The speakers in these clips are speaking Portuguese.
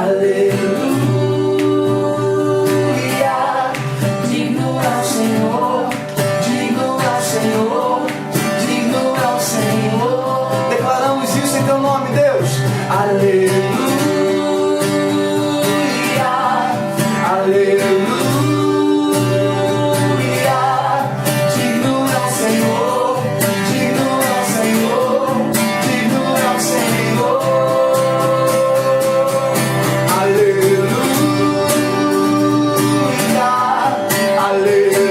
aleluia. Digno é o Senhor, digno é o Senhor, digno é o Senhor. Declaramos isso em teu nome, Deus. Aleluia, aleluia. Digno é o Senhor, digno é o Senhor, digno é o Senhor. Aleluia, aleluia.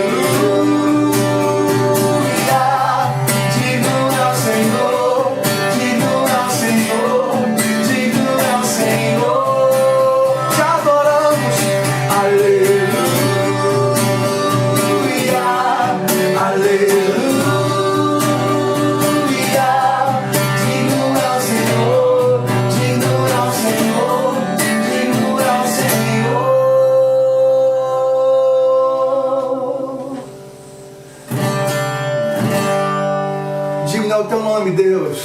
Digno é o Senhor, digno é o Senhor, digno é o Senhor. Te adoramos. Aleluia, aleluia. Digno é o Senhor, digno é o Senhor, digno é o Senhor. Digno é o teu nome, Deus.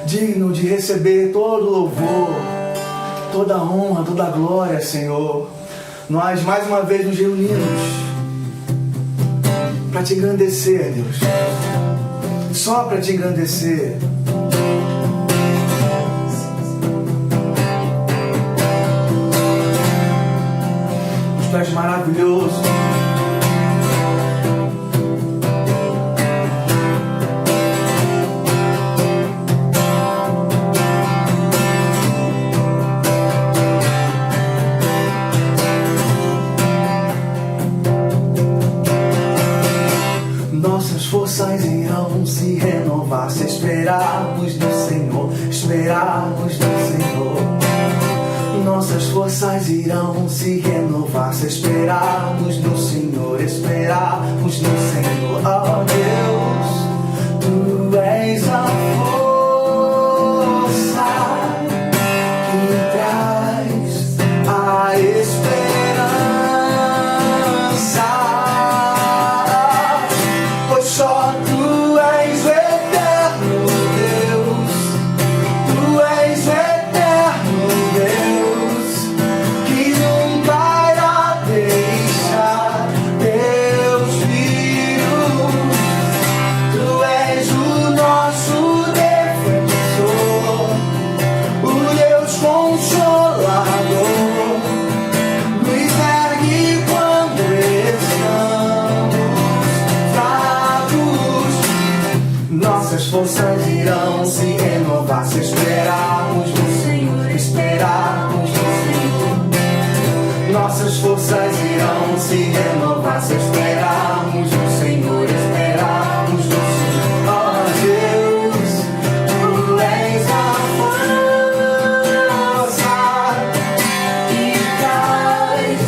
Digno de receber todo louvor, toda honra, toda glória, Senhor. Nós mais uma vez nos reunimos para te engrandecer, Deus. Só para te engrandecer. Tu és maravilhoso. Nossas forças irão se renovar se esperarmos no Senhor, esperarmos no Senhor. Nossas forças irão se renovar se esperarmos no Senhor, esperarmos no Senhor. Oh Deus, Tu és a força que traz a esperança. Pois só Tu és o eterno Deus, Tu és o eterno Deus, que nunca irá deixar Teus filhos. Tu és o nosso defensor, o Deus consolador. Nos ergue quando estamos fracos. Nossas forças irão se renovar se esperarmos no Senhor, esperarmos no Senhor. Nossas forças irão se renovar se esperarmos no Senhor, esperarmos no Senhor. Oh Deus, Tu és a força que traz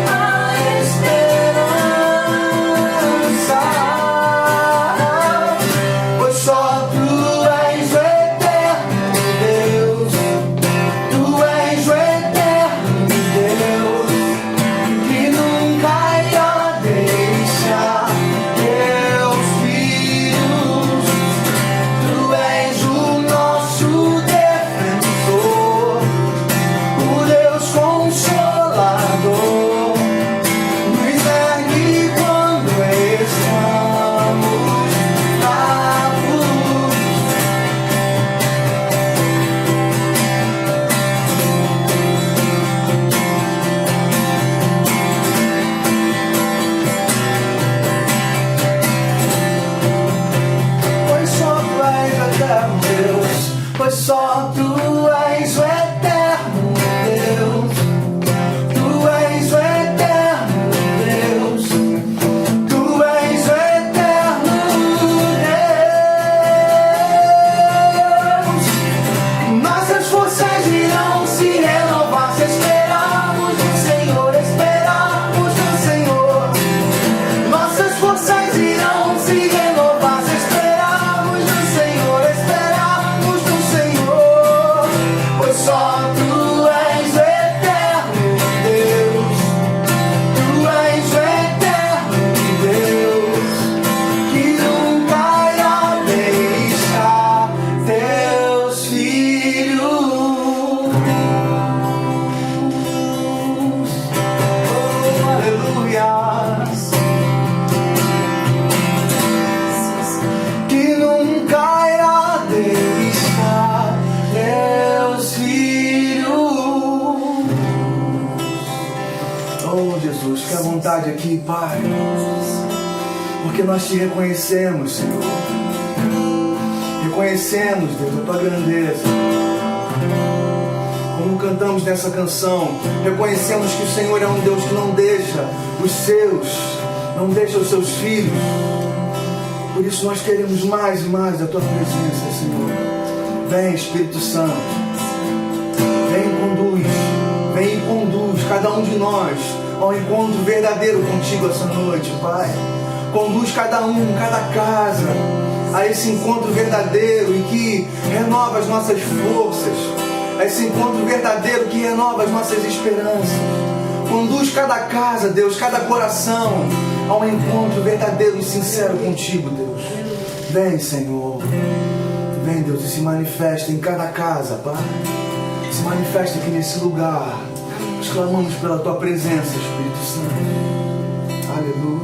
a esperança. Pois só Tu és o eterno Deus, Tu és o eterno Deus, que nunca irá deixar Jesus. Fique à vontade aqui, Pai. Porque nós te reconhecemos, Senhor. Reconhecemos, Deus, a tua grandeza. Como cantamos nessa canção, reconhecemos que o Senhor é um Deus que não deixa os seus, não deixa os seus filhos. Por isso nós queremos mais e mais da tua presença, Senhor. Vem, Espírito Santo. Vem e conduz cada um de nós ao encontro verdadeiro contigo essa noite, Pai. Conduz cada um, cada casa a esse encontro verdadeiro e que renova as nossas forças, a esse encontro verdadeiro que renova as nossas esperanças. Conduz cada casa, Deus, cada coração ao encontro verdadeiro e sincero contigo, Deus. Vem, Senhor. Vem, Deus, e se manifesta em cada casa, Pai. Se manifesta aqui nesse lugar. Nós clamamos pela tua presença, Espírito Santo. Aleluia.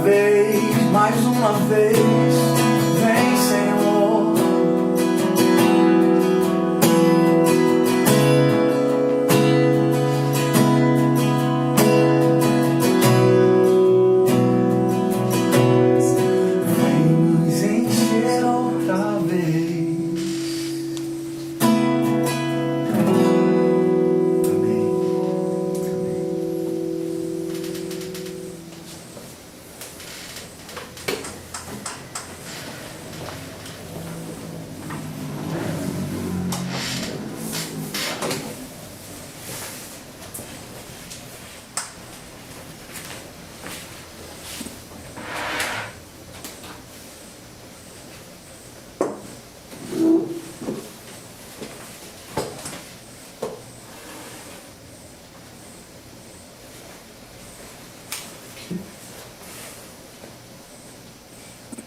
vez, mais uma vez, vem, Senhor. Vem nos encher outra vez. Amém.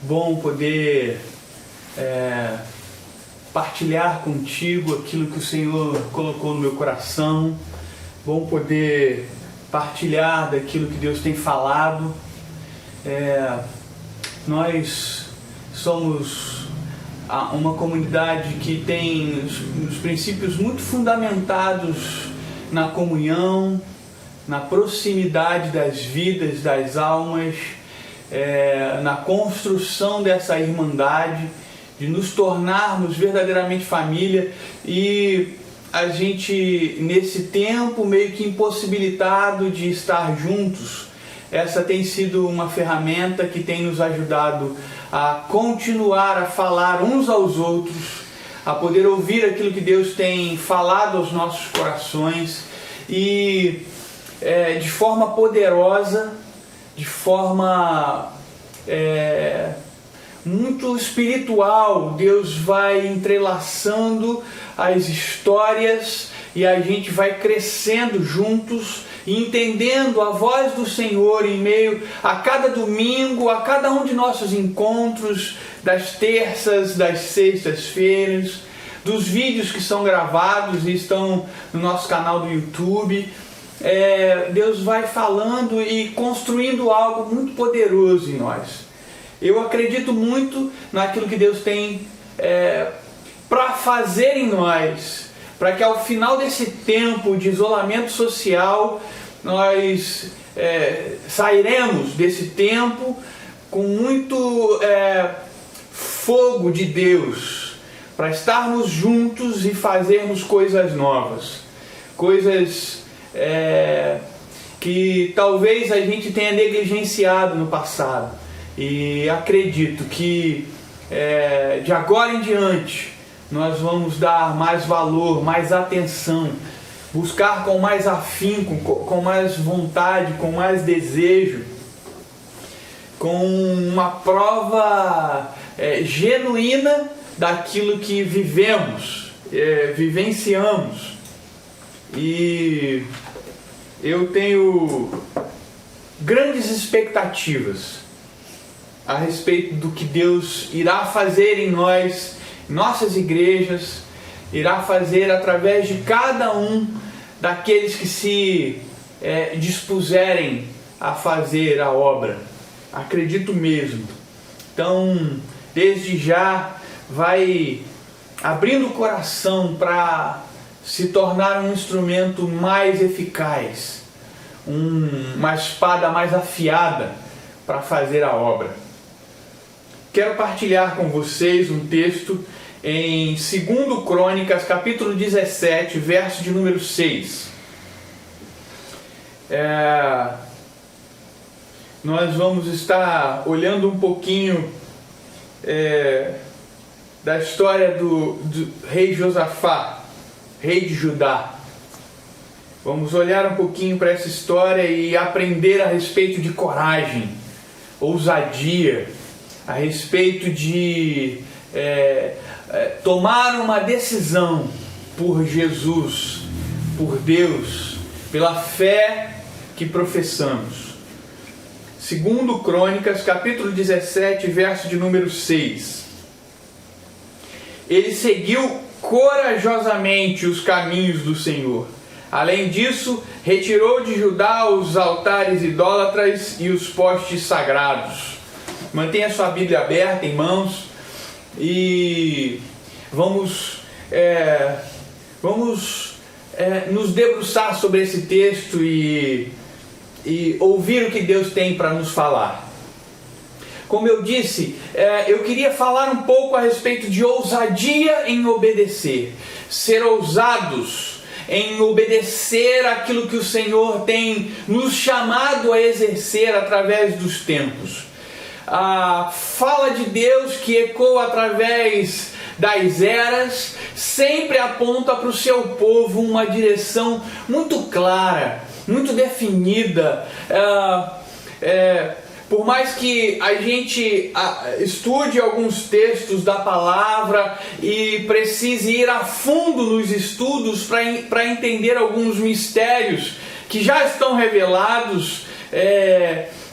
Bom poder partilhar contigo aquilo que o Senhor colocou no meu coração. Bom poder partilhar daquilo que Deus tem falado. Nós somos uma comunidade que tem os princípios muito fundamentados na comunhão, na proximidade das vidas, das almas, na construção dessa irmandade, de nos tornarmos verdadeiramente família. E a gente, nesse tempo meio que impossibilitado de estar juntos, essa tem sido uma ferramenta que tem nos ajudado a continuar a falar uns aos outros, a poder ouvir aquilo que Deus tem falado aos nossos corações e de forma poderosa, de forma muito espiritual, Deus vai entrelaçando as histórias e a gente vai crescendo juntos, entendendo a voz do Senhor em meio a cada domingo, a cada um de nossos encontros, das terças, das sextas-feiras, dos vídeos que são gravados e estão no nosso canal do YouTube. Deus vai falando e construindo algo muito poderoso em nós. Eu acredito muito naquilo que Deus tem para fazer em nós, para que ao final desse tempo de isolamento social, nós sairemos desse tempo com muito fogo de Deus, para estarmos juntos e fazermos coisas novas, coisas que talvez a gente tenha negligenciado no passado. E acredito que de agora em diante nós vamos dar mais valor, mais atenção, buscar com mais afinco, com mais vontade, com mais desejo, com uma prova genuína daquilo que vivemos, vivenciamos. E eu tenho grandes expectativas a respeito do que Deus irá fazer em nós, nossas igrejas, irá fazer através de cada um daqueles que se dispuserem a fazer a obra. Acredito mesmo. Então, desde já, vai abrindo o coração para se tornar um instrumento mais eficaz, uma espada mais afiada para fazer a obra. Quero partilhar com vocês um texto em 2 Crônicas, capítulo 17, verso de número 6. Nós vamos estar olhando um pouquinho da história do rei Josafá, rei de Judá. Vamos olhar um pouquinho para essa história e aprender a respeito de coragem, ousadia, a respeito de tomar uma decisão por Jesus, por Deus, pela fé que professamos. 2 Crônicas, capítulo 17, verso de número 6. Ele seguiu corajosamente os caminhos do Senhor. Além disso, retirou de Judá os altares idólatras e os postes sagrados. Mantenha sua Bíblia aberta em mãos e vamos nos debruçar sobre esse texto e ouvir o que Deus tem para nos falar. Como eu disse, eu queria falar um pouco a respeito de ousadia em obedecer. Ser ousados em obedecer aquilo que o Senhor tem nos chamado a exercer através dos tempos. A fala de Deus que ecoa através das eras sempre aponta para o seu povo uma direção muito clara, muito definida. Por mais que a gente estude alguns textos da palavra e precise ir a fundo nos estudos para entender alguns mistérios que já estão revelados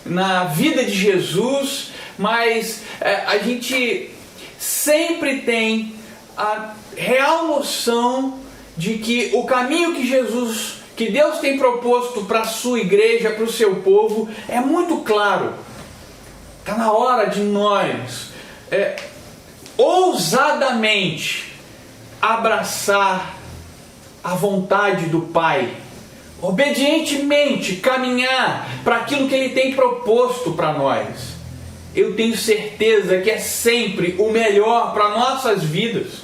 na vida de Jesus, mas a gente sempre tem a real noção de que o caminho que Deus tem proposto para a sua igreja, para o seu povo, é muito claro. Está na hora de nós ousadamente abraçar a vontade do Pai, obedientemente caminhar para aquilo que Ele tem proposto para nós. Eu tenho certeza que é sempre o melhor para nossas vidas,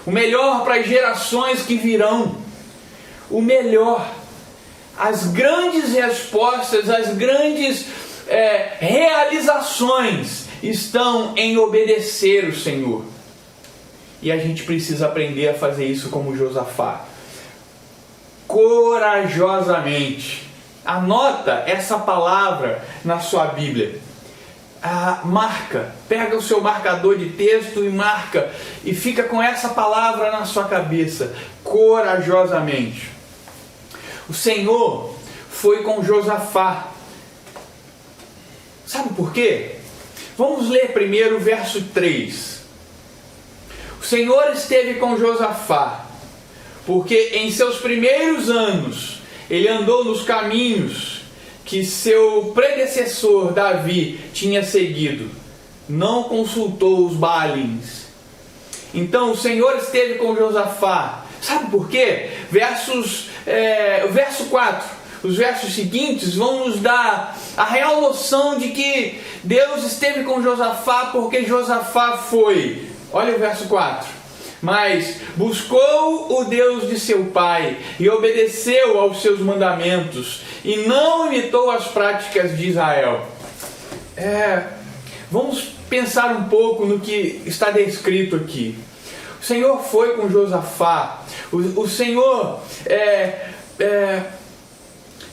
o melhor para as gerações que virão, o melhor, as grandes respostas, as grandes realizações estão em obedecer o Senhor. E a gente precisa aprender a fazer isso como Josafá, corajosamente. Anota essa palavra na sua Bíblia. Marca, pega o seu marcador de texto e marca, e fica com essa palavra na sua cabeça, corajosamente. O Senhor foi com Josafá. Sabe por quê? Vamos ler primeiro o verso 3. O Senhor esteve com Josafá, porque em seus primeiros anos ele andou nos caminhos que seu predecessor Davi tinha seguido, não consultou os Baalins. Então o Senhor esteve com Josafá. Sabe por quê? O verso 4. Os versos seguintes vão nos dar a real noção de que Deus esteve com Josafá, porque Josafá foi. Olha o verso 4. Mas buscou o Deus de seu pai e obedeceu aos seus mandamentos e não imitou as práticas de Israel. Vamos pensar um pouco no que está descrito aqui. O Senhor foi com Josafá. O Senhor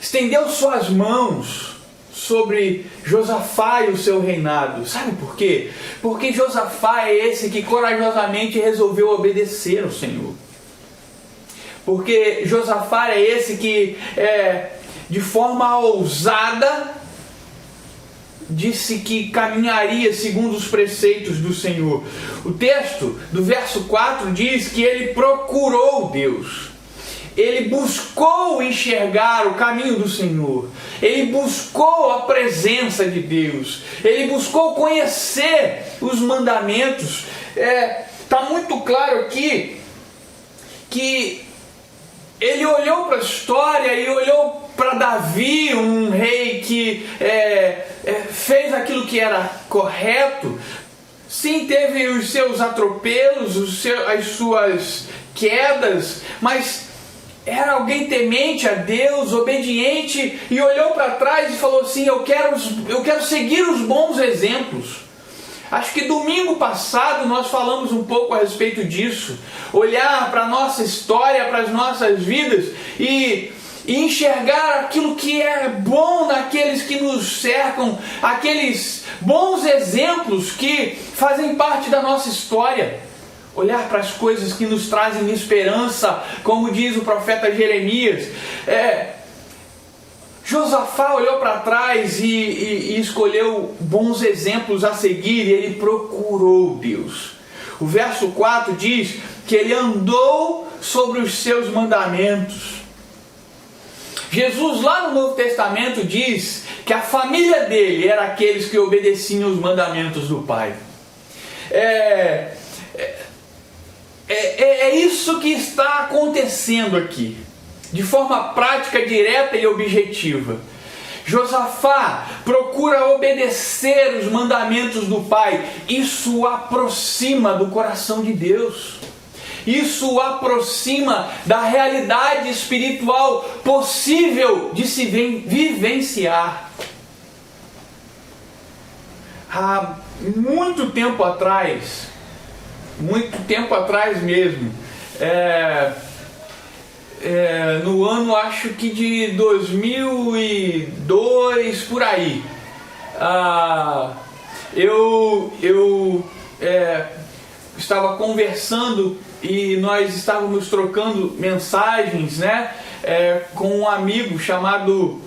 estendeu suas mãos sobre Josafá e o seu reinado. Sabe por quê? Porque Josafá é esse que corajosamente resolveu obedecer ao Senhor. Porque Josafá é esse que, de forma ousada, disse que caminharia segundo os preceitos do Senhor. O texto do verso 4 diz que ele procurou Deus. Ele buscou enxergar o caminho do Senhor. Ele buscou a presença de Deus. Ele buscou conhecer os mandamentos. Está muito claro aqui que ele olhou para a história e olhou para Davi, um rei que fez aquilo que era correto. Sim, teve os seus atropelos, as suas quedas, mas era alguém temente a Deus, obediente, e olhou para trás e falou assim: eu quero seguir os bons exemplos. Acho que domingo passado nós falamos um pouco a respeito disso. Olhar para a nossa história, para as nossas vidas e enxergar aquilo que é bom naqueles que nos cercam, aqueles bons exemplos que fazem parte da nossa história. Olhar para as coisas que nos trazem esperança, como diz o profeta Jeremias. Josafá olhou para trás e escolheu bons exemplos a seguir, e ele procurou Deus. O verso 4 diz que ele andou sobre os seus mandamentos. Jesus lá no Novo Testamento diz que a família dele era aqueles que obedeciam os mandamentos do Pai. É isso que está acontecendo aqui, de forma prática, direta e objetiva. Josafá procura obedecer os mandamentos do Pai. Isso o aproxima do coração de Deus. Isso o aproxima da realidade espiritual possível de se vivenciar. Há muito tempo atrás mesmo, no ano, acho que de 2002, por aí, eu estava conversando e nós estávamos trocando mensagens, né, com um amigo chamado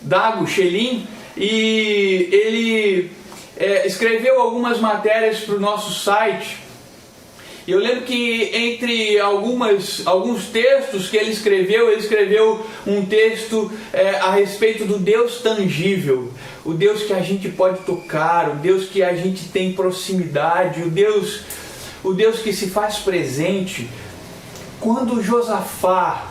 Dago Shelim, e ele escreveu algumas matérias para o nosso site. Eu lembro que entre alguns textos que ele escreveu um texto a respeito do Deus tangível, o Deus que a gente pode tocar, o Deus que a gente tem proximidade, o Deus que se faz presente. Quando Josafá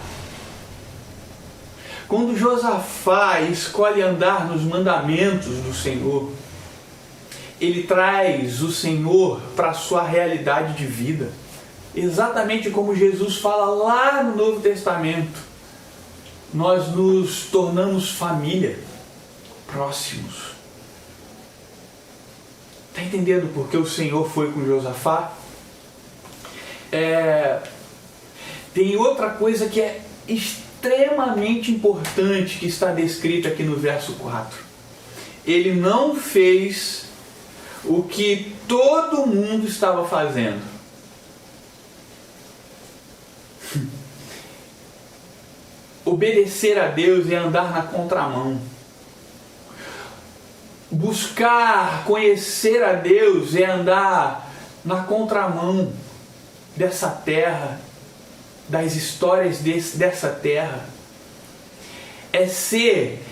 escolhe andar nos mandamentos do Senhor, ele traz o Senhor para a sua realidade de vida. Exatamente como Jesus fala lá no Novo Testamento. Nós nos tornamos família, próximos. Está entendendo por que o Senhor foi com Josafá? Tem outra coisa que é extremamente importante que está descrito aqui no verso 4. Ele não fez o que todo mundo estava fazendo. Obedecer a Deus é andar na contramão. Buscar conhecer a Deus é andar na contramão dessa terra, das histórias dessa terra. É ser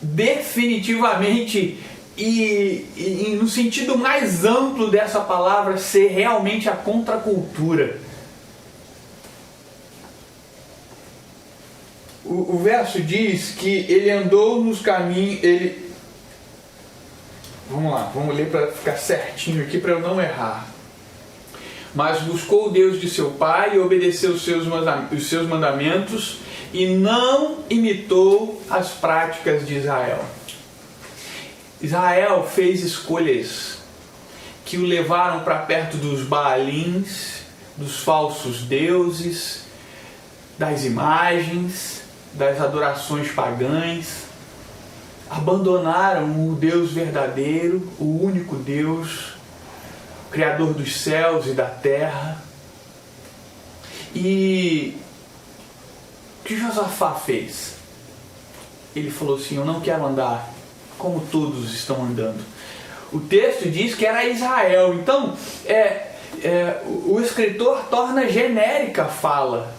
definitivamente e no sentido mais amplo dessa palavra, ser realmente a contracultura. O verso diz que ele andou nos caminhos. Vamos ler para ficar certinho aqui, para eu não errar. Mas buscou o Deus de seu pai e obedeceu os seus mandamentos e não imitou as práticas de Israel. Israel fez escolhas que o levaram para perto dos Baalins, dos falsos deuses, das imagens, das adorações pagãs. Abandonaram o Deus verdadeiro, o único Deus, Criador dos céus e da terra. E o que Josafá fez? Ele falou assim: eu não quero andar como todos estão andando. O texto diz que era Israel. Então, o escritor torna genérica a fala,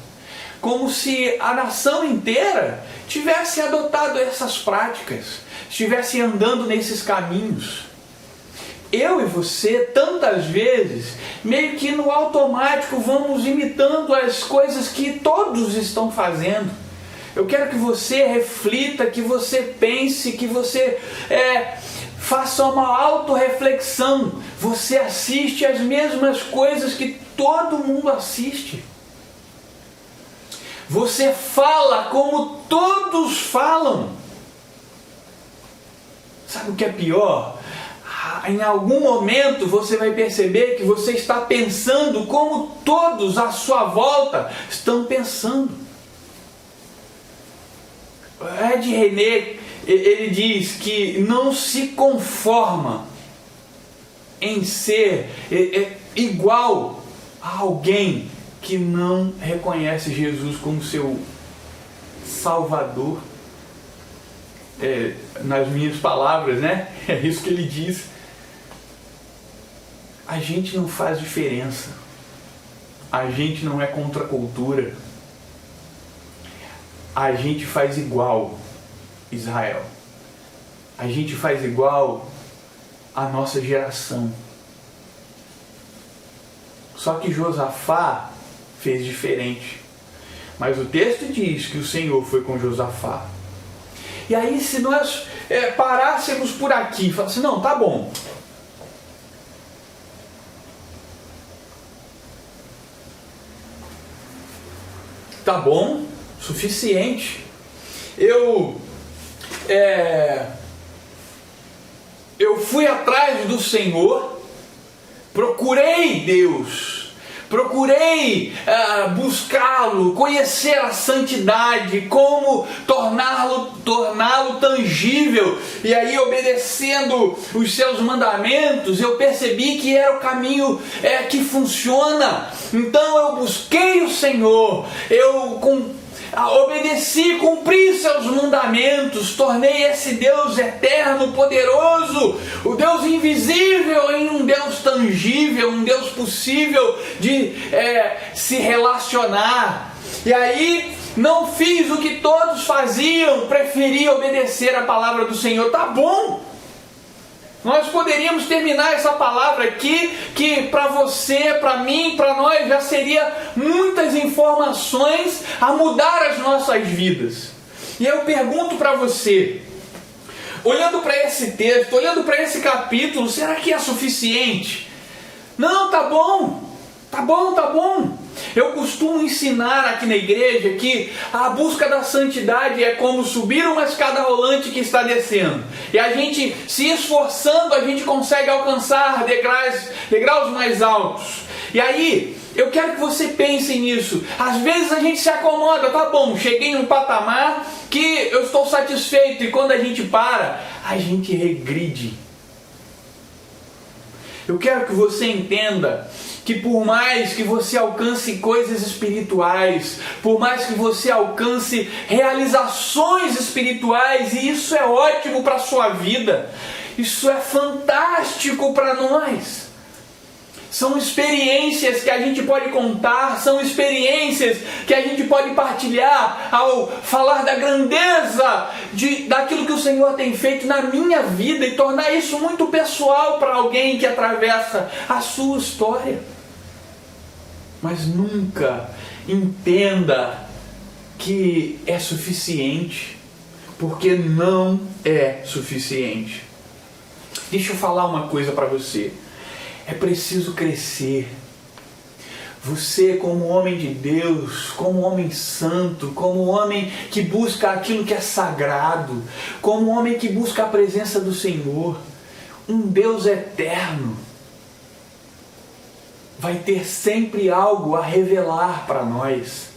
como se a nação inteira tivesse adotado essas práticas, estivesse andando nesses caminhos. Eu e você, tantas vezes, meio que no automático, vamos imitando as coisas que todos estão fazendo. Eu quero que você reflita, que você pense, que você faça uma autorreflexão. Você assiste as mesmas coisas que todo mundo assiste. Você fala como todos falam. Sabe o que é pior? Em algum momento você vai perceber que você está pensando como todos à sua volta estão pensando. Ed René, ele diz que não se conforma em ser igual a alguém que não reconhece Jesus como seu Salvador. Nas minhas palavras, né? É isso que ele diz. A gente não faz diferença. A gente não é contra a cultura. a gente faz igual Israel. A gente faz igual a nossa geração. Só que Josafá fez diferente. Mas o texto diz que o Senhor foi com Josafá. E aí, se nós parássemos por aqui, falasse, não, tá bom. Tá bom, suficiente. Eu fui atrás do Senhor, procurei Deus, procurei buscá-lo, conhecer a santidade, como torná-lo tangível. E aí, obedecendo os seus mandamentos, eu percebi que era o caminho que funciona. Então eu busquei o Senhor, obedeci, cumpri seus mandamentos, tornei esse Deus eterno, poderoso, o Deus invisível em um Deus tangível, um Deus possível de se relacionar. E aí não fiz o que todos faziam, preferi obedecer a palavra do Senhor. Tá bom. Nós poderíamos terminar essa palavra aqui, que para você, para mim, para nós, já seria muitas informações a mudar as nossas vidas. E eu pergunto para você, olhando para esse texto, olhando para esse capítulo, será que é suficiente? Não, tá bom, tá bom, tá bom. Eu costumo ensinar aqui na igreja que a busca da santidade é como subir uma escada rolante que está descendo. E a gente, se esforçando, a gente consegue alcançar degraus mais altos. E aí, eu quero que você pense nisso. Às vezes a gente se acomoda, tá bom, cheguei em um patamar que eu estou satisfeito. E quando a gente para, a gente regride. Eu quero que você entenda que por mais que você alcance coisas espirituais, por mais que você alcance realizações espirituais, e isso é ótimo para a sua vida, isso é fantástico para nós. São experiências que a gente pode contar, são experiências que a gente pode partilhar ao falar da grandeza daquilo que o Senhor tem feito na minha vida e tornar isso muito pessoal para alguém que atravessa a sua história. Mas nunca entenda que é suficiente, porque não é suficiente. Deixa eu falar uma coisa para você. É preciso crescer. Você, como homem de Deus, como homem santo, como homem que busca aquilo que é sagrado, como homem que busca a presença do Senhor, um Deus eterno, vai ter sempre algo a revelar para nós.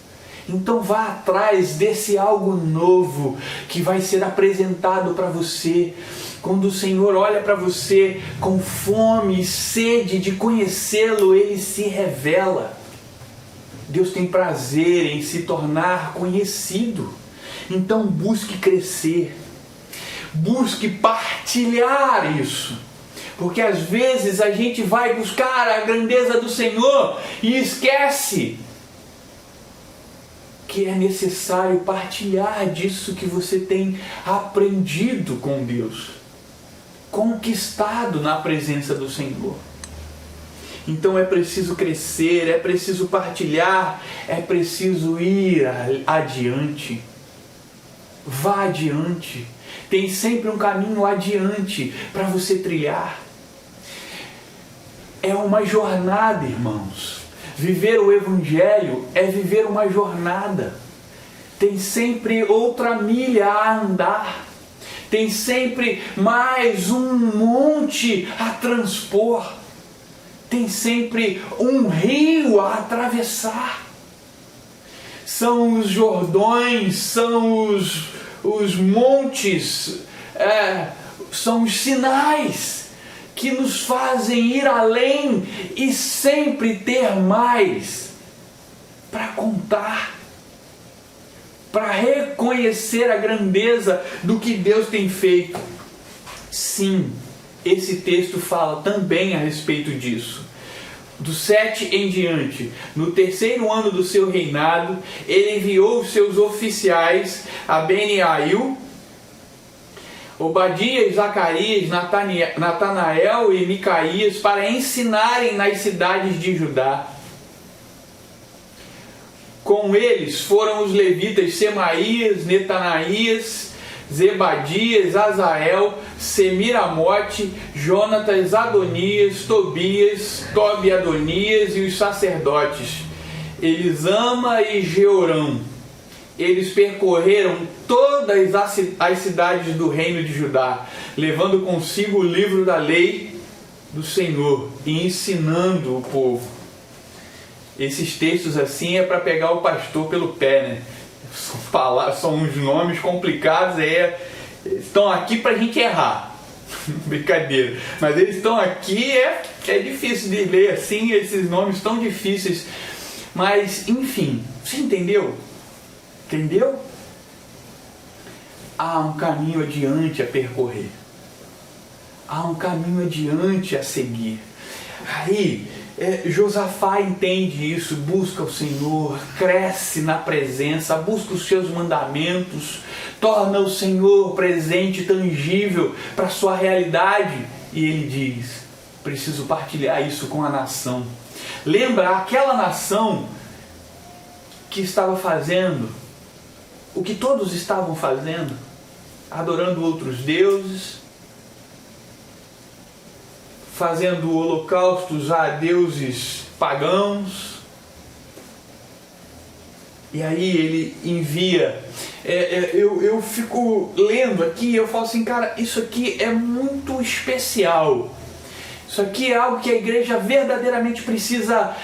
Então vá atrás desse algo novo que vai ser apresentado para você. Quando o Senhor olha para você com fome e sede de conhecê-lo, Ele se revela. Deus tem prazer em se tornar conhecido. Então busque crescer. Busque partilhar isso. Porque às vezes a gente vai buscar a grandeza do Senhor e esquece que é necessário partilhar disso que você tem aprendido com Deus, conquistado na presença do Senhor. Então é preciso crescer, é preciso partilhar, é preciso ir adiante. Vá adiante. Tem sempre um caminho adiante para você trilhar. É uma jornada, irmãos. Viver o Evangelho é viver uma jornada. Tem sempre outra milha a andar. Tem sempre mais um monte a transpor. Tem sempre um rio a atravessar. São os Jordões, são os montes, são os sinais que nos fazem ir além e sempre ter mais para contar, para reconhecer a grandeza do que Deus tem feito. Sim, esse texto fala também a respeito disso. do 7 em diante, no terceiro ano do seu reinado, ele enviou os seus oficiais a Beniail, Obadias, Zacarias, Natanael e Micaías para ensinarem nas cidades de Judá. Com eles foram os levitas Semaías, Netanaías, Zebadias, Azael, Semiramote, Jonatas, Adonias, Tobi-Adonias e os sacerdotes Elisama e Jeorão. Eles percorreram todas as cidades do reino de Judá, levando consigo o livro da lei do Senhor e ensinando o povo. Esses textos assim é para pegar o pastor pelo pé, né? São uns nomes complicados, estão aqui para a gente errar. Brincadeira. Mas eles estão aqui, é difícil de ler assim, esses nomes tão difíceis. Mas, enfim, você entendeu? Entendeu? Há um caminho adiante a percorrer. Há um caminho adiante a seguir. Aí, Josafá entende isso, busca o Senhor, cresce na presença, busca os seus mandamentos, torna o Senhor presente, tangível para a sua realidade. E ele diz, preciso partilhar isso com a nação. Lembra aquela nação que estava fazendo o que todos estavam fazendo, adorando outros deuses, fazendo holocaustos a deuses pagãos. E aí ele envia, eu fico lendo aqui e eu falo assim, cara, isso aqui é muito especial. Isso aqui é algo que a igreja verdadeiramente precisa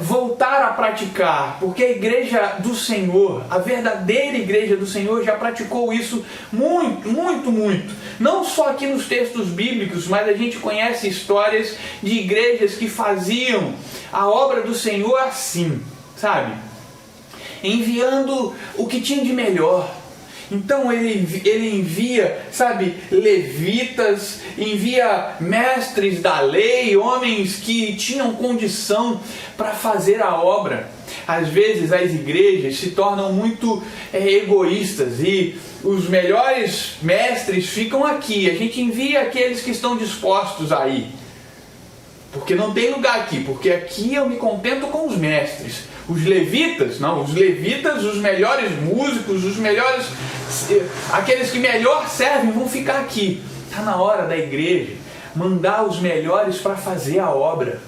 voltar a praticar, porque a igreja do Senhor, a verdadeira igreja do Senhor já praticou isso muito, muito, muito. Não só aqui nos textos bíblicos, mas a gente conhece histórias de igrejas que faziam a obra do Senhor assim, sabe? Enviando o que tinha de melhor. Então ele envia, sabe, levitas, envia mestres da lei, homens que tinham condição para fazer a obra. Às vezes as igrejas se tornam muito egoístas e os melhores mestres ficam aqui. A gente envia aqueles que estão dispostos a ir. Porque não tem lugar aqui, porque aqui eu me contento com os mestres. Os levitas, não, os levitas, os melhores músicos, os melhores, aqueles que melhor servem vão ficar aqui. Está na hora da igreja mandar os melhores para fazer a obra.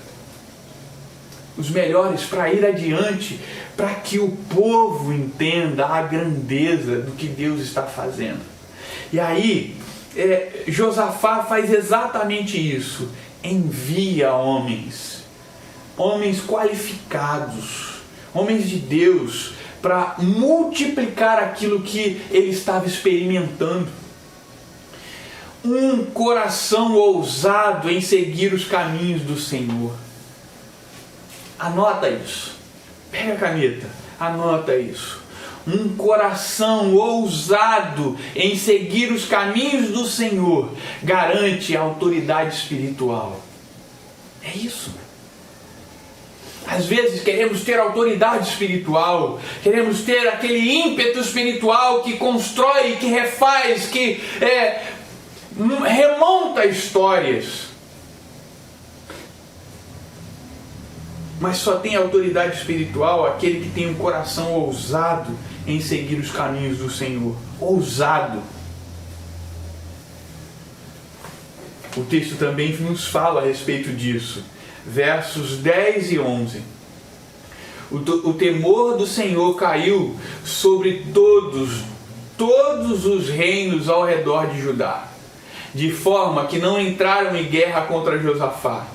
Os melhores para ir adiante, para que o povo entenda a grandeza do que Deus está fazendo. E aí, Josafá faz exatamente isso. Envia homens qualificados, homens de Deus, para multiplicar aquilo que ele estava experimentando. Um coração ousado em seguir os caminhos do Senhor. Anota isso. Pega a caneta, anota isso. Um coração ousado em seguir os caminhos do Senhor garante a autoridade espiritual. É isso. Às vezes queremos ter autoridade espiritual, queremos ter aquele ímpeto espiritual que constrói, que refaz, que remonta histórias. Mas só tem autoridade espiritual aquele que tem um coração ousado em seguir os caminhos do Senhor. Ousado. O texto também nos fala a respeito disso. Versos 10 e 11. O temor do Senhor caiu sobre todos os reinos ao redor de Judá, de forma que não entraram em guerra contra Josafá.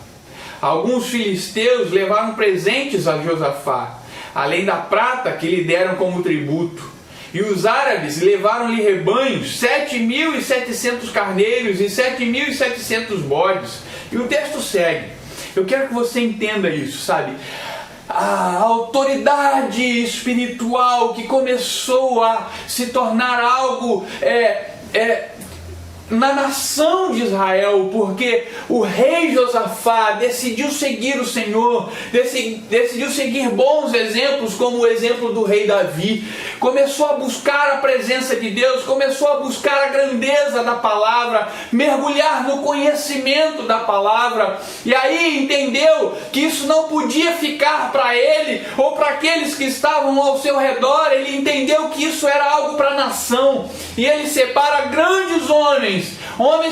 Alguns filisteus levaram presentes a Josafá, além da prata que lhe deram como tributo. E os árabes levaram-lhe rebanhos, 7.700 carneiros e 7.700 bodes. E o texto segue. Eu quero que você entenda isso, sabe? A autoridade espiritual que começou a se tornar algo na nação de Israel, porque o rei Josafá decidiu seguir o Senhor, decidiu seguir bons exemplos, como o exemplo do rei Davi, começou a buscar a presença de Deus, começou a buscar a grandeza da palavra, mergulhar no conhecimento da palavra, e aí entendeu que isso não podia ficar para ele, ou para aqueles que estavam ao seu redor. Ele entendeu que isso era algo para a nação, e ele separa grandes homens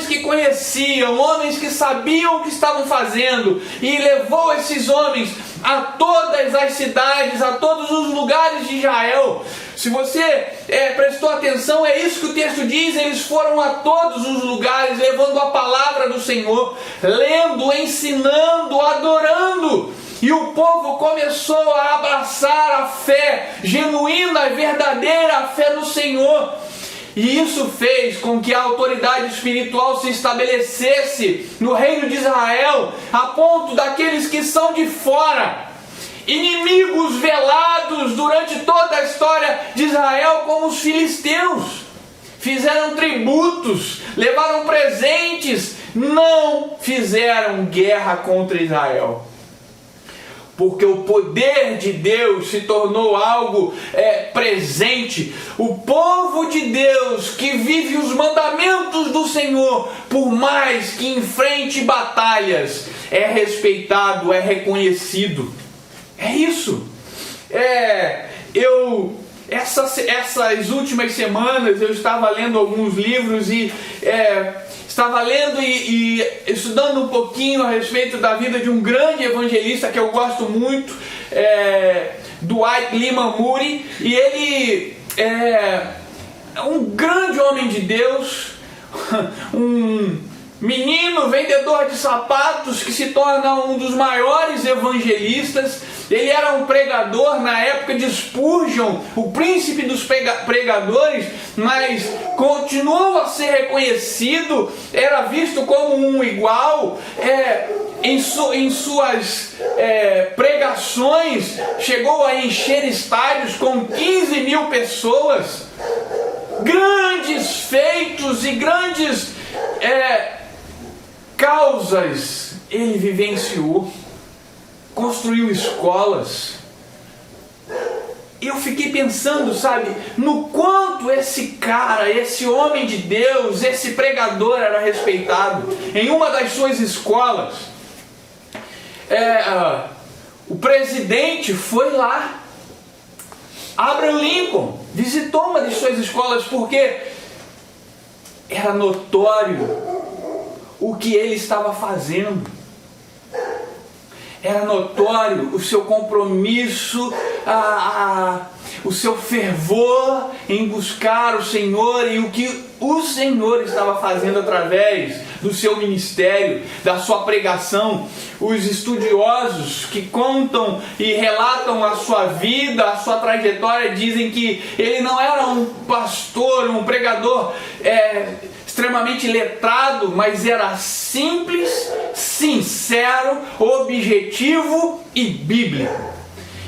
que conheciam, homens que sabiam o que estavam fazendo, e levou esses homens a todas as cidades, a todos os lugares de Israel. Se você prestou atenção, é isso que o texto diz. Eles foram a todos os lugares, levando a palavra do Senhor, lendo, ensinando, adorando. E o povo começou a abraçar a fé genuína, verdadeira, a fé no Senhor. E isso fez com que a autoridade espiritual se estabelecesse no reino de Israel, a ponto daqueles que são de fora, inimigos velados durante toda a história de Israel, como os filisteus, fizeram tributos, levaram presentes, não fizeram guerra contra Israel. Porque o poder de Deus se tornou algo presente. O povo de Deus que vive os mandamentos do Senhor, por mais que enfrente batalhas, é respeitado, é reconhecido. É isso. Essas últimas semanas eu estava lendo alguns livros e estava lendo e estudando um pouquinho a respeito da vida de um grande evangelista que eu gosto muito, Dwight Lyman Moody, e ele é um grande homem de Deus, um menino vendedor de sapatos que se torna um dos maiores evangelistas. Ele era um pregador na época de Spurgeon, o príncipe dos pregadores, mas continuou a ser reconhecido, era visto como um igual. Em suas pregações, chegou a encher estádios com 15 mil pessoas. Grandes feitos e grandes causas ele vivenciou. Construiu escolas. Eu fiquei pensando, sabe, no quanto esse cara, esse homem de Deus, esse pregador era respeitado. Em uma das suas escolas, o presidente foi lá. Abraham Lincoln visitou uma de suas escolas porque era notório o que ele estava fazendo. Era notório o seu compromisso, o seu fervor em buscar o Senhor e o que o Senhor estava fazendo através do seu ministério, da sua pregação. Os estudiosos que contam e relatam a sua vida, a sua trajetória, dizem que ele não era um pastor, um pregador extremamente letrado, mas era simples, sincero, objetivo e bíblico.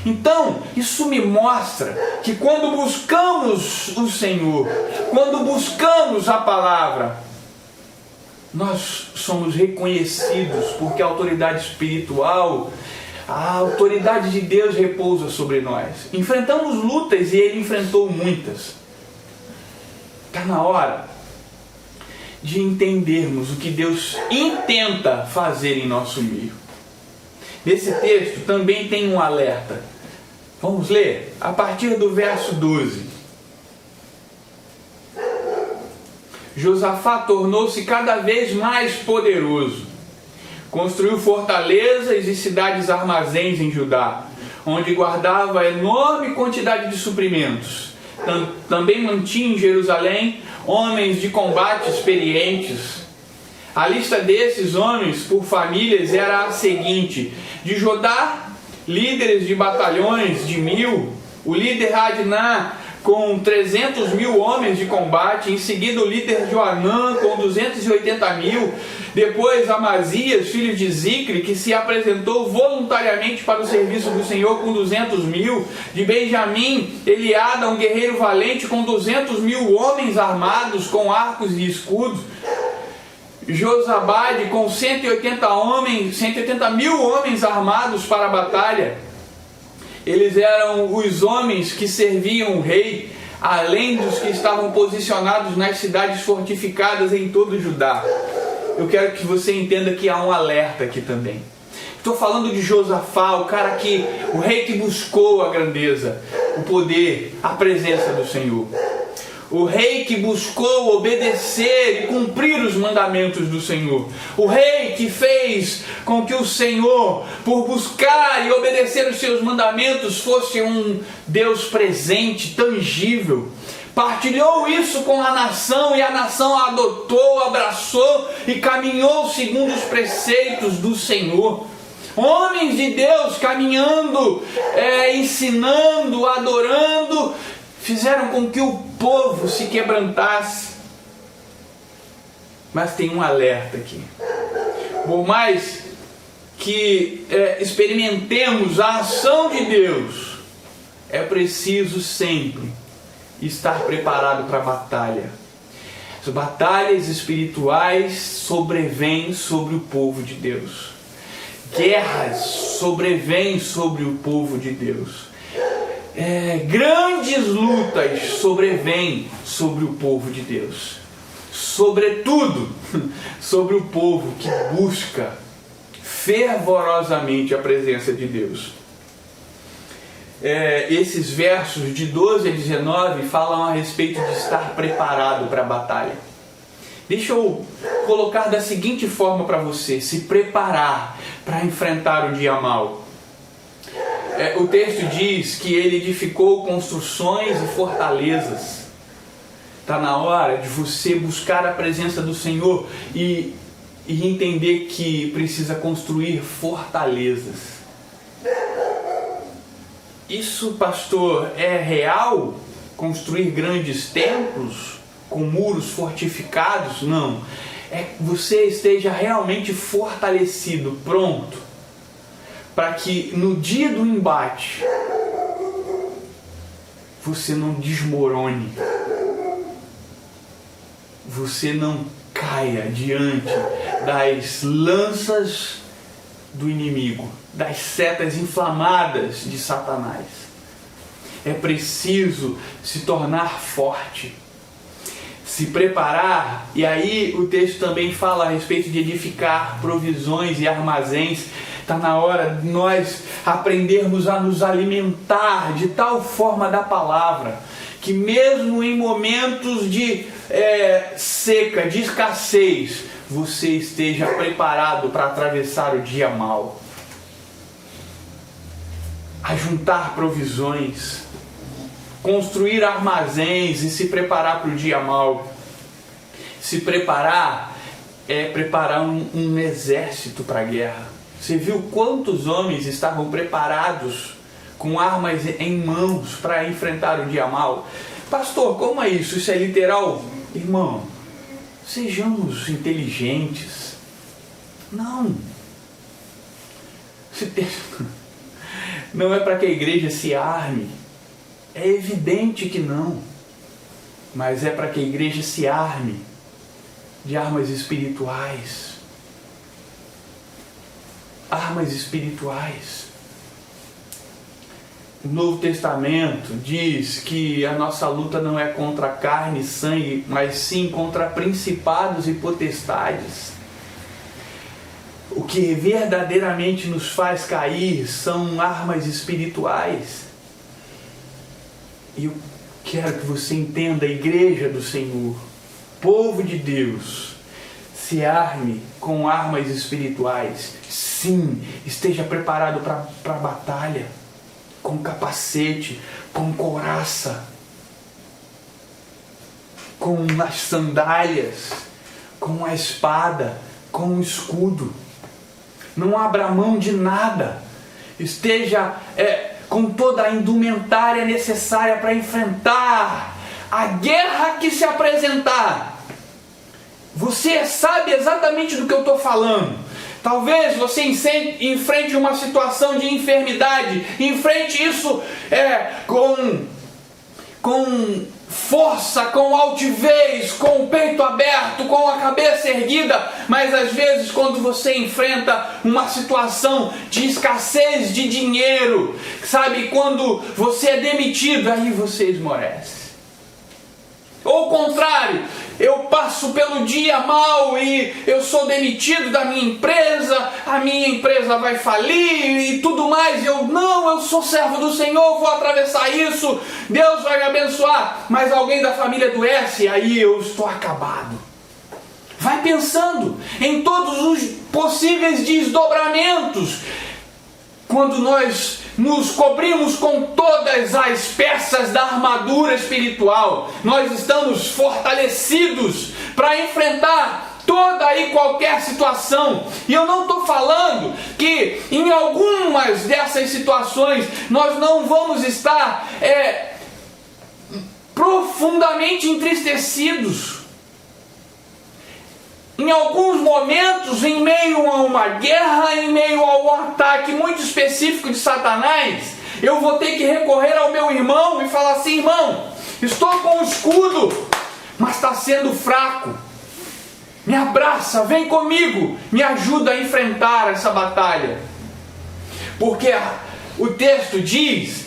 Então, isso me mostra que quando buscamos o Senhor, quando buscamos a palavra, nós somos reconhecidos, porque a autoridade espiritual, a autoridade de Deus repousa sobre nós. Enfrentamos lutas e ele enfrentou muitas. Está na hora de entendermos o que Deus intenta fazer em nosso meio. Nesse texto também tem um alerta. Vamos ler a partir do verso 12. Josafá tornou-se cada vez mais poderoso. Construiu fortalezas e cidades armazéns em Judá, onde guardava enorme quantidade de suprimentos. Também mantinha em Jerusalém homens de combate experientes. A lista desses homens por famílias era a seguinte: de Judá, líderes de batalhões de 1000, o líder Adná com 300 mil homens de combate, em seguida o líder Joanã com 280 mil, depois Amazias, filho de Zicre, que se apresentou voluntariamente para o serviço do Senhor com 200 mil, de Benjamim, Eliada, um guerreiro valente com 200 mil homens armados com arcos e escudos, Josabade com 180 mil homens armados para a batalha. Eles eram os homens que serviam o rei, além dos que estavam posicionados nas cidades fortificadas em todo o Judá. Eu quero que você entenda que há um alerta aqui também. Estou falando de Josafá, o rei que buscou a grandeza, o poder, a presença do Senhor. O rei que buscou obedecer e cumprir os mandamentos do Senhor. O rei que fez com que o Senhor, por buscar e obedecer os seus mandamentos, fosse um Deus presente, tangível. Partilhou isso com a nação e a nação a adotou, abraçou e caminhou segundo os preceitos do Senhor. Homens de Deus caminhando, ensinando, adorando, fizeram com que o povo se quebrantasse. Mas tem um alerta aqui. Por mais que experimentemos a ação de Deus, é preciso sempre estar preparado para a batalha. As batalhas espirituais sobrevêm sobre o povo de Deus. Guerras sobrevêm sobre o povo de Deus. Grandes lutas sobrevêm sobre o povo de Deus. Sobretudo sobre o povo que busca fervorosamente a presença de Deus. Esses versos de 12 a 19 falam a respeito de estar preparado para a batalha. Deixa eu colocar da seguinte forma para você: se preparar para enfrentar o dia mau. O texto diz que ele edificou construções e fortalezas. Está na hora de você buscar a presença do Senhor e entender que precisa construir fortalezas. Isso, pastor, é real? Construir grandes templos com muros fortificados? Não. É que você esteja realmente fortalecido, pronto, para que no dia do embate você não desmorone, você não caia diante das lanças do inimigo, das setas inflamadas de Satanás. É preciso se tornar forte, se preparar. E aí o texto também fala a respeito de edificar provisões e armazéns. Está na hora de nós aprendermos a nos alimentar de tal forma da palavra, que mesmo em momentos de seca, de escassez, você esteja preparado para atravessar o dia mau. Ajuntar provisões, construir armazéns e se preparar para o dia mau. Se preparar é preparar um exército para a guerra. Você viu quantos homens estavam preparados com armas em mãos para enfrentar o dia mau? Pastor, como é isso? Isso é literal? Irmão, sejamos inteligentes. Não. Não é para que a igreja se arme. É evidente que não. Mas é para que a igreja se arme de armas espirituais. Armas espirituais. O Novo Testamento diz que a nossa luta não é contra carne e sangue, mas sim contra principados e potestades. O que verdadeiramente nos faz cair são armas espirituais. E eu quero que você entenda, a igreja do Senhor, povo de Deus, se arme com armas espirituais. Sim, esteja preparado para a batalha, com capacete, com couraça, com as sandálias, com a espada, com o escudo. Não abra mão de nada. Esteja com toda a indumentária necessária para enfrentar a guerra que se apresentar. Você sabe exatamente do que eu estou falando. Talvez você enfrente uma situação de enfermidade, enfrente isso com força, com altivez, com o peito aberto. certo, com a cabeça erguida, mas às vezes quando você enfrenta uma situação de escassez de dinheiro, sabe, quando você é demitido, aí você esmorece. Ou o contrário, eu passo pelo dia mal e eu sou demitido da minha empresa, a minha empresa vai falir e tudo mais. Eu sou servo do Senhor, vou atravessar isso, Deus vai me abençoar. Mas alguém da família adoece e aí eu estou acabado. Vai pensando em todos os possíveis desdobramentos. Quando nós nos cobrimos com todas as peças da armadura espiritual, nós estamos fortalecidos para enfrentar toda e qualquer situação. E eu não estou falando que em algumas dessas situações nós não vamos estar profundamente entristecidos. Em alguns momentos, em meio a uma guerra, em meio a um ataque muito específico de Satanás, eu vou ter que recorrer ao meu irmão e falar assim: irmão, estou com o escudo, mas está sendo fraco. Me abraça, vem comigo, me ajuda a enfrentar essa batalha. Porque o texto diz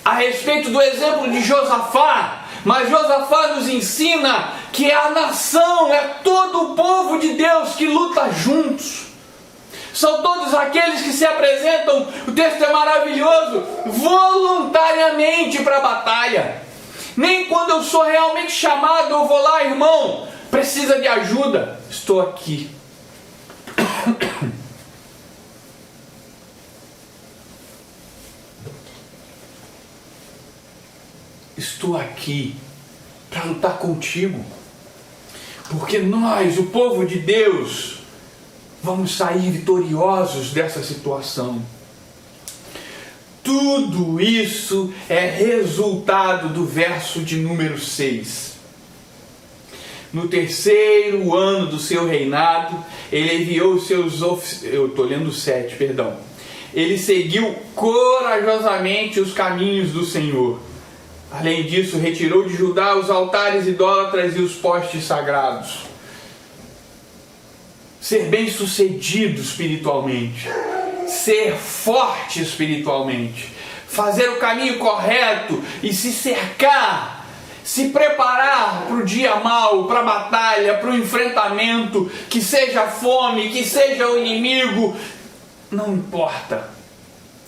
a respeito do exemplo de Josafá, mas Josafá nos ensina que a nação é todo o povo de Deus que luta juntos. São todos aqueles que se apresentam, o texto é maravilhoso, voluntariamente para a batalha. Nem quando eu sou realmente chamado eu vou lá: irmão, precisa de ajuda, estou aqui. Estou aqui para lutar contigo, porque nós, o povo de Deus, vamos sair vitoriosos dessa situação. Tudo isso é resultado do verso de número 6. No 3º ano do seu reinado, ele enviou os seus oficiais. Eu estou lendo 7, perdão. Ele seguiu corajosamente os caminhos do Senhor. Além disso, retirou de Judá os altares idólatras e os postes sagrados. Ser bem-sucedido espiritualmente, ser forte espiritualmente, fazer o caminho correto e se cercar, se preparar para o dia mau, para a batalha, para o enfrentamento, que seja fome, que seja o inimigo, não importa.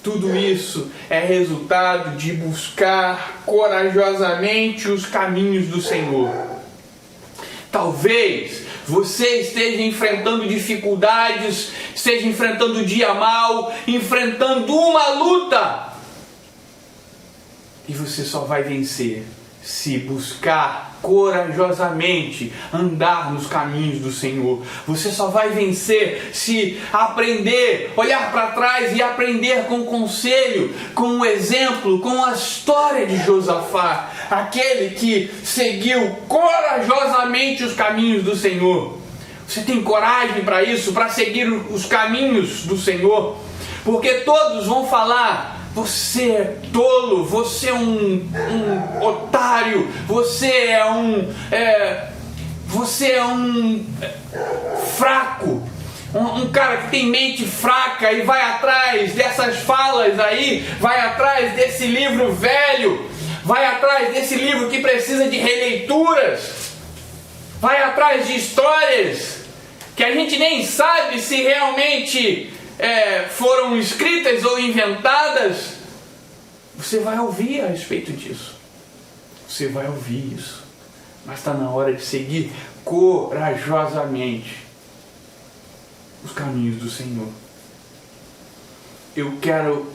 Tudo isso é resultado de buscar corajosamente os caminhos do Senhor. Talvez você esteja enfrentando dificuldades, esteja enfrentando o dia mau, enfrentando uma luta. E você só vai vencer se buscar corajosamente andar nos caminhos do Senhor. Você só vai vencer se aprender, olhar para trás e aprender com o conselho, com o exemplo, com a história de Josafá, aquele que seguiu corajosamente os caminhos do Senhor. Você tem coragem para isso, para seguir os caminhos do Senhor? Porque todos vão falar: você é tolo, você é um otário, você é um fraco, um cara que tem mente fraca e vai atrás dessas falas aí, vai atrás desse livro velho, vai atrás desse livro que precisa de releituras, vai atrás de histórias que a gente nem sabe se realmente foram escritas ou inventadas. Você vai ouvir a respeito disso. Você vai ouvir isso. Mas está na hora de seguir corajosamente os caminhos do Senhor. Eu quero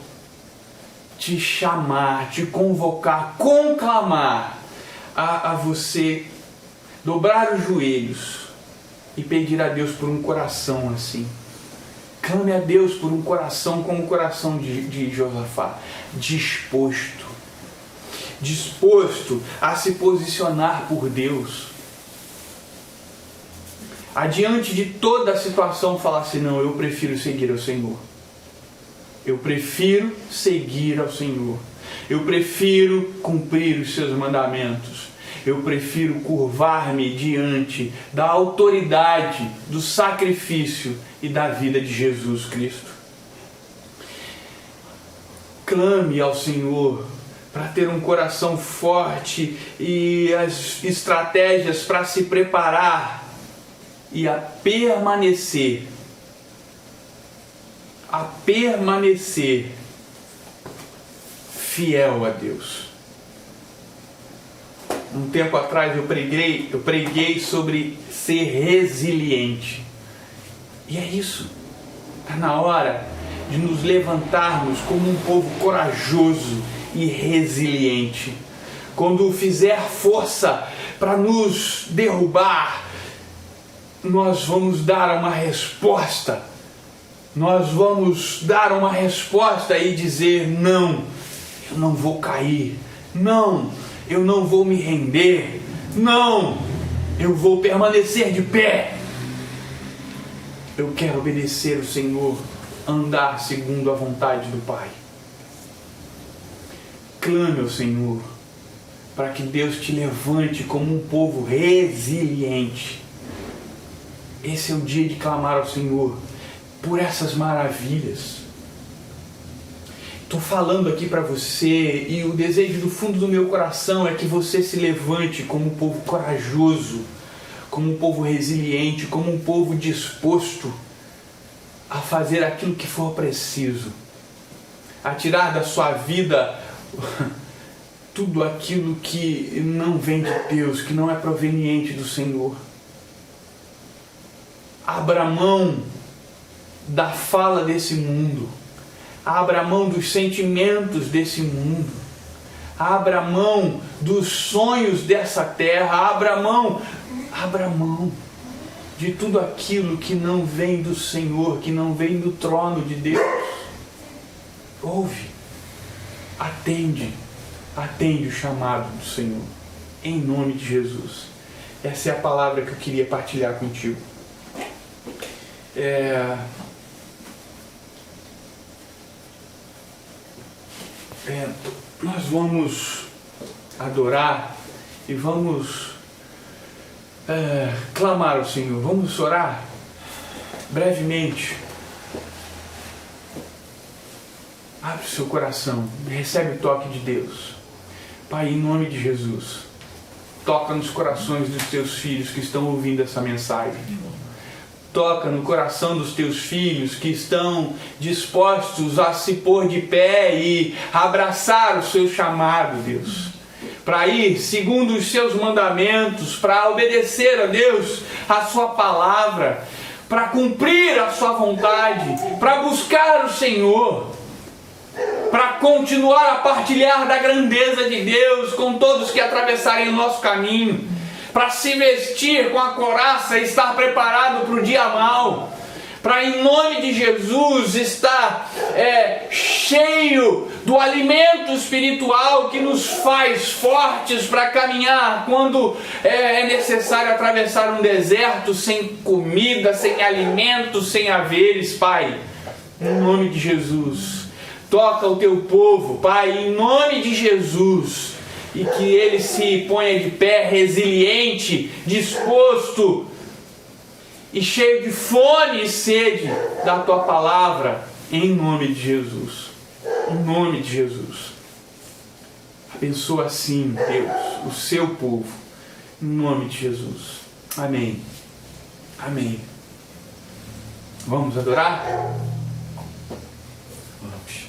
te chamar, te convocar, conclamar a você dobrar os joelhos e pedir a Deus por um coração assim. Clame a Deus por um coração como o coração de Josafá, disposto a se posicionar por Deus. Adiante de toda a situação, falar assim: não, eu prefiro seguir ao Senhor. Eu prefiro seguir ao Senhor. Eu prefiro cumprir os seus mandamentos. eu prefiro curvar-me diante da autoridade, do sacrifício e da vida de Jesus Cristo. Clame ao Senhor para ter um coração forte e as estratégias para se preparar e a permanecer fiel a Deus. Um tempo atrás eu preguei sobre ser resiliente. E é isso. Está na hora de nos levantarmos como um povo corajoso e resiliente. Quando fizer força para nos derrubar, nós vamos dar uma resposta. Nós vamos dar uma resposta e dizer: não, eu não vou cair. Não, eu não vou me render. Não, eu vou permanecer de pé. Eu quero obedecer o Senhor, andar segundo a vontade do Pai. Clame ao Senhor para que Deus te levante como um povo resiliente. Esse é o dia de clamar ao Senhor por essas maravilhas. Estou falando aqui para você e o desejo do fundo do meu coração é que você se levante como um povo corajoso, como um povo resiliente, como um povo disposto a fazer aquilo que for preciso, a tirar da sua vida tudo aquilo que não vem de Deus, que não é proveniente do Senhor. Abra mão da fala desse mundo, abra mão dos sentimentos desse mundo, abra mão dos sonhos dessa terra, abra mão de tudo aquilo que não vem do Senhor, que não vem do trono de Deus. Ouve, atende o chamado do Senhor, em nome de Jesus. Essa é a palavra que eu queria partilhar contigo. Nós vamos adorar e vamos clamar ao Senhor. Vamos orar brevemente. Abre o seu coração, recebe o toque de Deus. Pai, em nome de Jesus, toca nos corações dos teus filhos que estão ouvindo essa mensagem. Toca no coração dos teus filhos que estão dispostos a se pôr de pé e abraçar o seu chamado, Deus. Para ir segundo os seus mandamentos, para obedecer a Deus, a sua palavra, para cumprir a sua vontade, para buscar o Senhor, para continuar a partilhar da grandeza de Deus com todos que atravessarem o nosso caminho, para se vestir com a couraça e estar preparado para o dia mau, para em nome de Jesus estar cheio do alimento espiritual que nos faz fortes para caminhar quando é necessário atravessar um deserto sem comida, sem alimento, sem haveres. Pai, em nome de Jesus, toca o teu povo, Pai, em nome de Jesus, e que ele se ponha de pé resiliente, disposto e cheio de fome e sede da tua palavra, em nome de Jesus. Em nome de Jesus. Abençoa assim, Deus, o seu povo, em nome de Jesus. Amém. Amém. Vamos adorar? Vamos.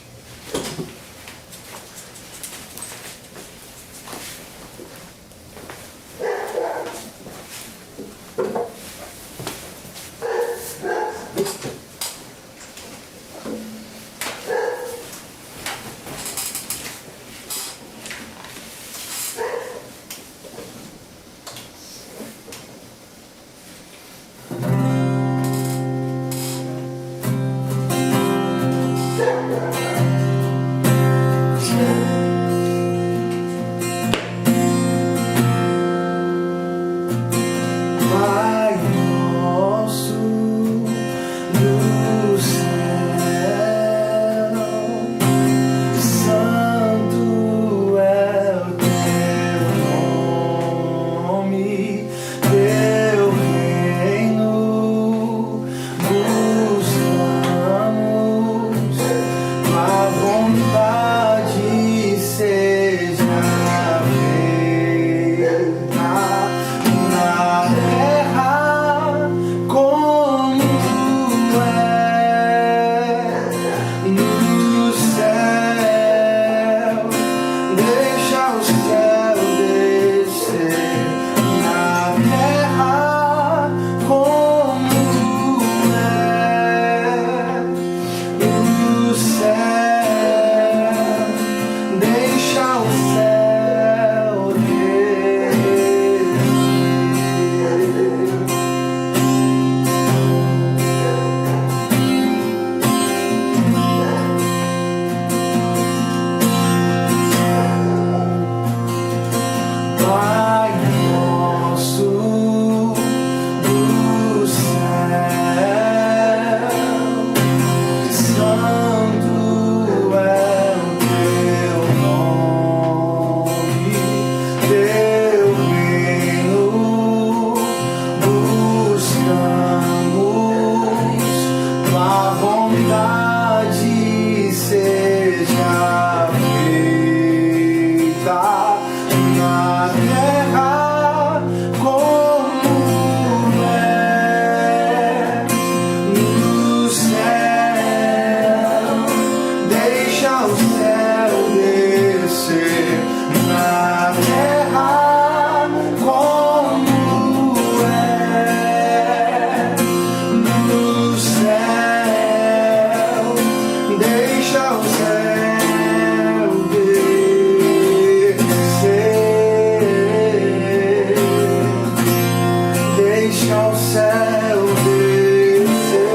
Deixa o céu descer.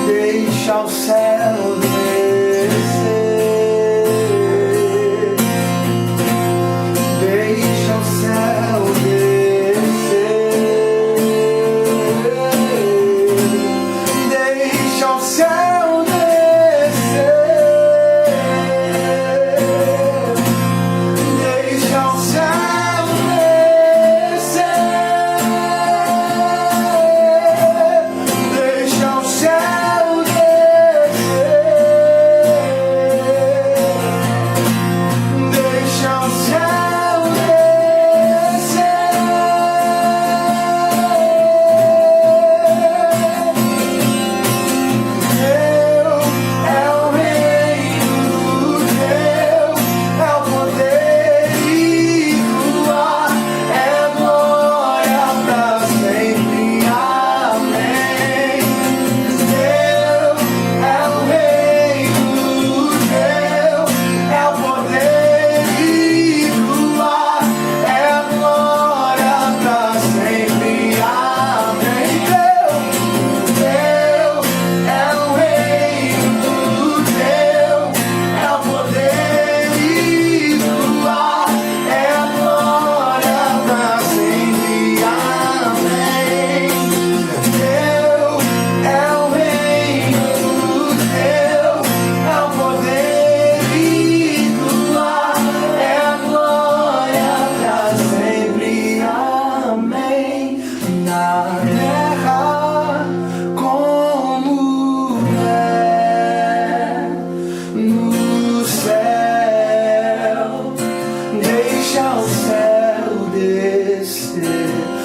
Deixa o céu descer. Deixa o céu descer. Deixa o céu descer. Deixa o céu descer. Deixa o céu descer. Deixa o céu Deixa o céu descer.